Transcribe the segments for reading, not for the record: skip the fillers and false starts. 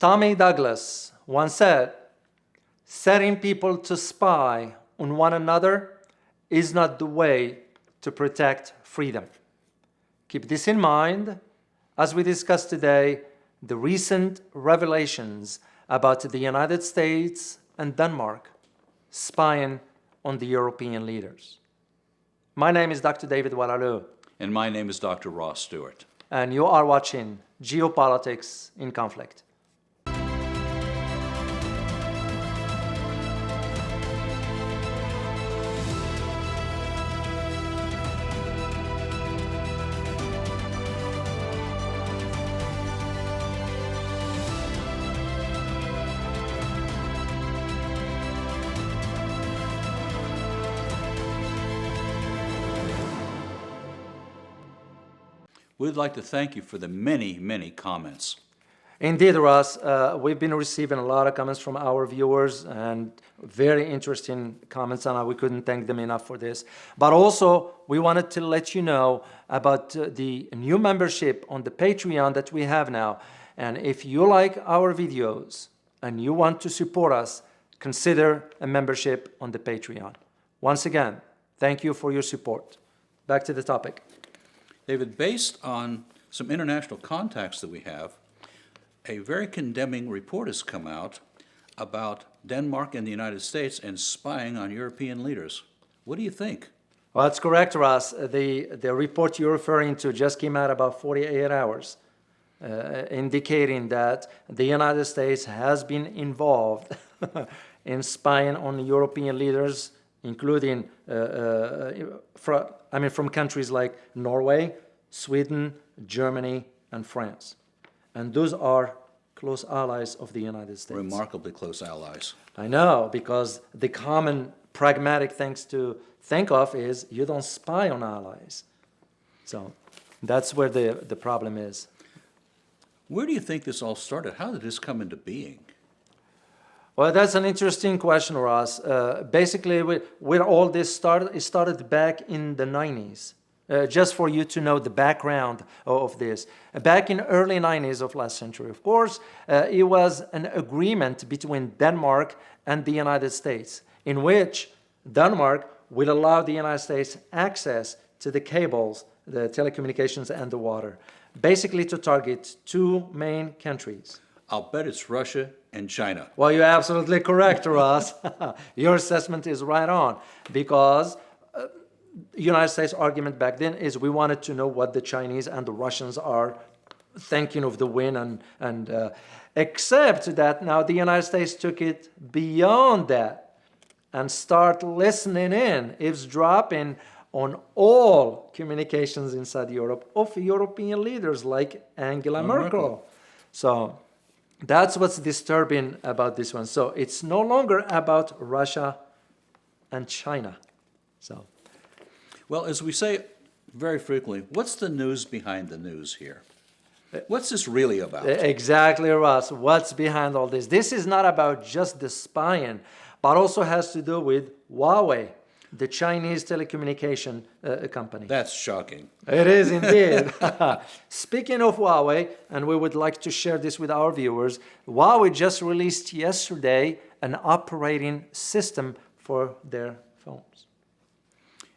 Tommy Douglas once said, setting people to spy on one another is not the way to protect freedom. Keep this in mind as we discuss today the recent revelations about the United States and Denmark spying on the European leaders. My name is Dr. David Oualaalou. And my name is Dr. Ross Stewart. And you are watching Geopolitics in Conflict. We'd like to thank you for the many, many comments. Indeed, Ross, we've been receiving a lot of comments from our viewers and very interesting comments, and we couldn't thank them enough for this. But also, we wanted to let you know about the new membership on the Patreon that we have now. And if you like our videos and you want to support us, consider a membership on the Patreon. Once again, thank you for your support. Back to the topic. David, based on some international contacts that we have, a very condemning report has come out about Denmark and the United States and spying on European leaders. What do you think? Well, that's correct, Ross. The report you're referring to just came out about 48 hours, indicating that the United States has been involved in spying on European leaders, including from countries like Norway, Sweden, Germany, and France. And those are close allies of the United States. Remarkably close allies. I know, because the common pragmatic thing to think of is you don't spy on allies. So that's where the problem is. Where do you think this all started? How did this come into being? Well, that's an interesting question, Ross. Basically, where all this started, it started back in the 90s. Just for you to know the background of this. Back in early 90s of last century, of course, it was an agreement between Denmark and the United States, in which Denmark will allow the United States access to the cables, the telecommunications, and the water, basically to target two main countries. I'll bet it's Russia and China. Well, you're absolutely correct, Ross. Your assessment is right on, because the United States argument back then is we wanted to know what the Chinese and the Russians are thinking of the win, and except that now the United States took it beyond that and start listening in, eavesdropping on all communications inside Europe of European leaders like Angela Merkel. So that's what's disturbing about this one. So it's no longer about Russia and China. So. Well, as we say very frequently, what's the news behind the news here? What's this really about? Exactly, Ross. What's behind all this? This is not about just the spying, but also has to do with Huawei, the Chinese telecommunication company. That's shocking. It is indeed. Speaking of Huawei, and we would like to share this with our viewers, Huawei just released yesterday an operating system for their phones.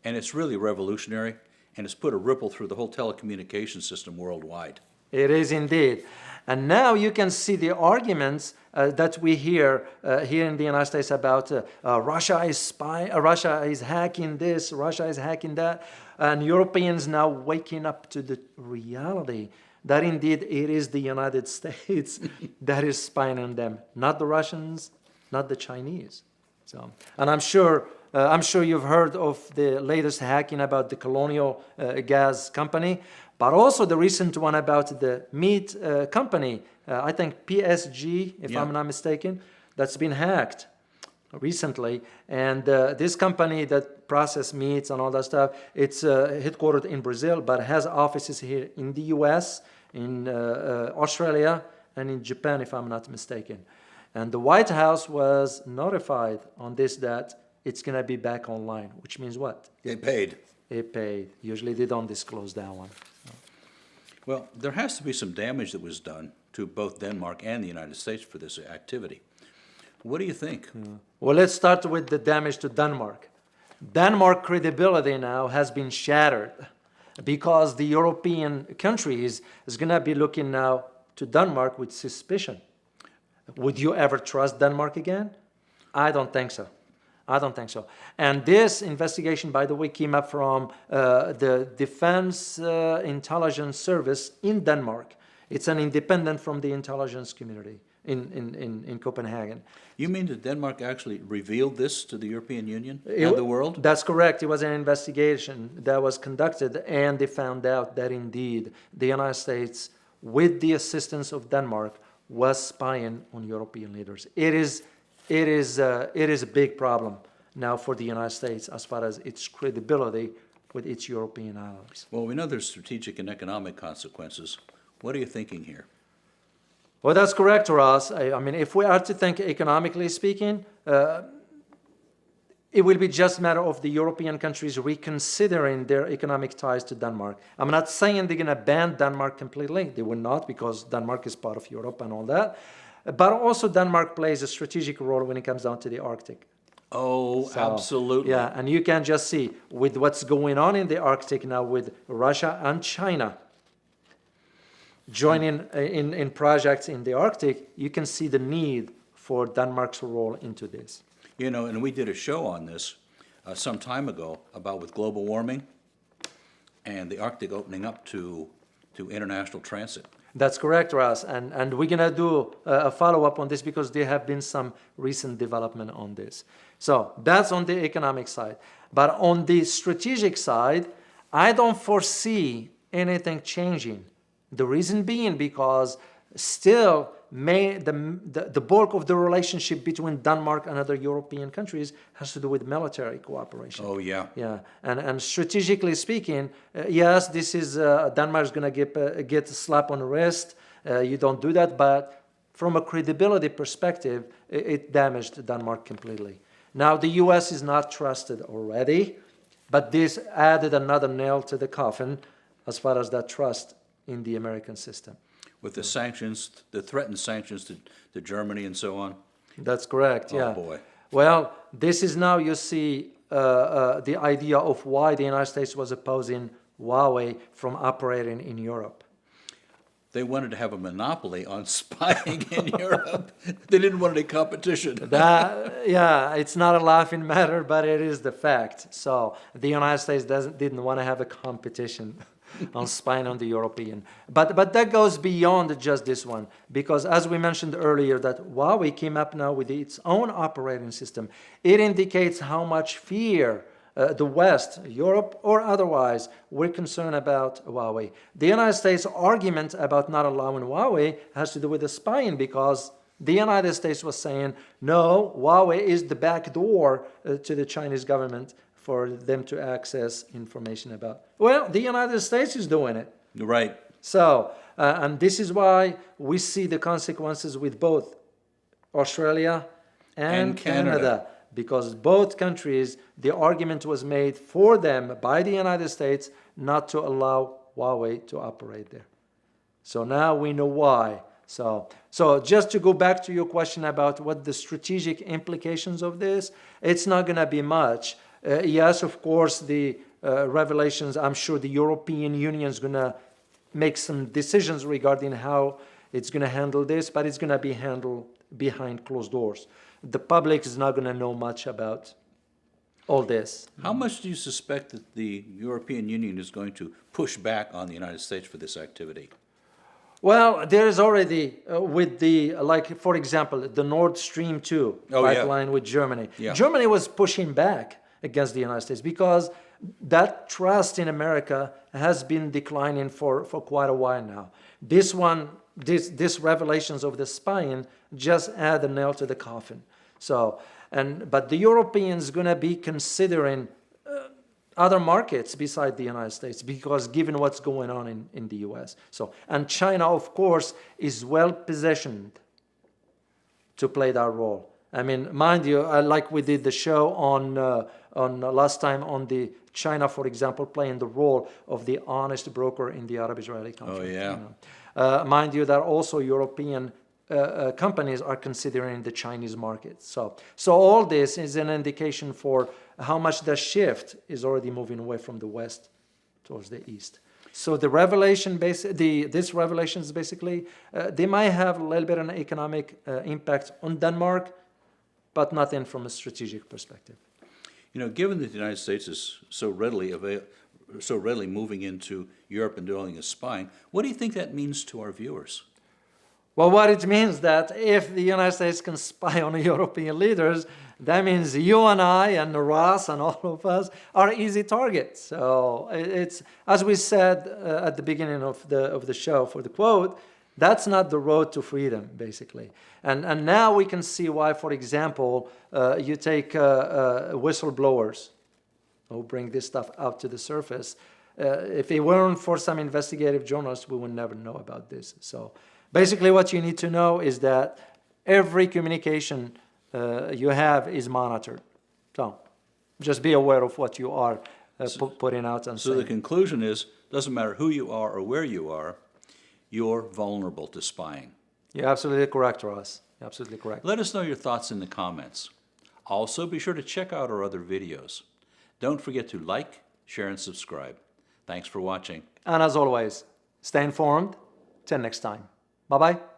And it's really revolutionary, and it's put a ripple through the whole telecommunications system worldwide. It is indeed. And now you can see the arguments that we hear here in the United States about Russia is spying, Russia is hacking this, Russia is hacking that, and Europeans now waking up to the reality that indeed it is the United States that is spying on them, not the Russians, not the Chinese. So, and I'm sure you've heard of the latest hacking about the Colonial Gas Company, but also the recent one about the meat company, I think PSG, if I'm not mistaken, that's been hacked recently. And this company that processes meats and all that stuff, it's headquartered in Brazil, but has offices here in the US, in Australia, and in Japan, if I'm not mistaken. And the White House was notified on this that it's going to be back online, which means what? It paid. It paid. Usually they don't disclose that one. Well, there has to be some damage that was done to both Denmark and the United States for this activity. What do you think? Well, let's start with the damage to Denmark. Denmark credibility now has been shattered because the European countries is going to be looking now to Denmark with suspicion. Would you ever trust Denmark again? I don't think so. I don't think so. And this investigation, by the way, came up from the Defense Intelligence Service in Denmark. It's an independent from the intelligence community in Copenhagen. You mean that Denmark actually revealed this to the European Union and the world? That's correct. It was an investigation that was conducted, and they found out that indeed the United States, with the assistance of Denmark, was spying on European leaders. It is a big problem now for the United States as far as its credibility with its European allies. Well, we know there's strategic and economic consequences. What are you thinking here? Well, that's correct, Ross. I mean, if we are to think economically speaking, it will be just a matter of the European countries reconsidering their economic ties to Denmark. I'm not saying they're going to ban Denmark completely. They will not, because Denmark is part of Europe and all that. But also Denmark plays a strategic role when it comes down to the Arctic. Oh, So, absolutely. Yeah, and you can just see with what's going on in the Arctic now with Russia and China joining in projects in the Arctic, you can see the need for Denmark's role into this. You know, and we did a show on this some time ago about with global warming and the Arctic opening up to international transit. That's correct, Ross. And we're going to do a follow-up on this because there have been some recent development on this. So that's on the economic side. But on the strategic side, I don't foresee anything changing. The reason being because still the bulk of the relationship between Denmark and other European countries has to do with military cooperation. Oh, yeah. Yeah, and strategically speaking, yes, this is Denmark's going to get a slap on the wrist. You don't do that, but from a credibility perspective, it damaged Denmark completely. Now, the U.S. is not trusted already, but this added another nail to the coffin as far as that trust in the American system. With the sanctions, the threatened sanctions to Germany and so on. That's correct, yeah. Oh, boy. Well, this is now, you see, the idea of why the United States was opposing Huawei from operating in Europe. They wanted to have a monopoly on spying in Europe. They didn't want any competition. Yeah, it's not a laughing matter, but it is the fact. So the United States didn't want to have a competition on spying on the European. But that goes beyond just this one, because as we mentioned earlier, that Huawei came up now with its own operating system. It indicates how much fear the West, Europe or otherwise, we're concerned about Huawei. The United States argument about not allowing Huawei has to do with the spying, because the United States was saying, no, Huawei is the back door to the Chinese government for them to access information about. Well, the United States is doing it. Right. So, and this is why we see the consequences with both Australia and Canada. Because both countries, the argument was made for them by the United States not to allow Huawei to operate there. So now we know why. So just to go back to your question about what the strategic implications of this, it's not going to be much. Yes, of course, the revelations, I'm sure the European Union is going to make some decisions regarding how it's going to handle this, but it's going to be handled behind closed doors. The public is not going to know much about all this. How much do you suspect that the European Union is going to push back on the United States for this activity? Well, there is already, with the, like, for example, the Nord Stream 2 pipeline with Germany. Yeah. Germany was pushing back against the United States because that trust in America has been declining for quite a while now. This revelations of the spying just add a nail to the coffin. So, but the Europeans going to be considering other markets beside the United States, because given what's going on in the U.S. So, and China, of course, is well positioned to play that role. I mean, mind you, like we did the show on last time on the China, for example, playing the role of the honest broker in the Arab-Israeli conflict. Oh, yeah. You know. Mind you, that also European companies are considering the Chinese market. So all this is an indication for how much the shift is already moving away from the West towards the East. So the revelation, these revelations basically, they might have a little bit of an economic impact on Denmark, but nothing from a strategic perspective. You know, given that the United States is so readily moving into Europe and doing a spying, what do you think that means to our viewers? Well, what it means that if the United States can spy on European leaders, that means you and I and Ross and all of us are easy targets. So it's, as we said at the beginning of the show for the quote, that's not the road to freedom, basically. And now we can see why, for example, you take whistleblowers who bring this stuff out to the surface. If it weren't for some investigative journalists, we would never know about this. So basically what you need to know is that every communication you have is monitored. So just be aware of what you are putting out and So saying. the conclusion is, doesn't matter who you are or where you are, you're vulnerable to spying. You're absolutely correct, Ross. You're absolutely correct. Let us know your thoughts in the comments. Also, be sure to check out our other videos. Don't forget to like, share, and subscribe. Thanks for watching. And as always, stay informed. Till next time. Bye-bye.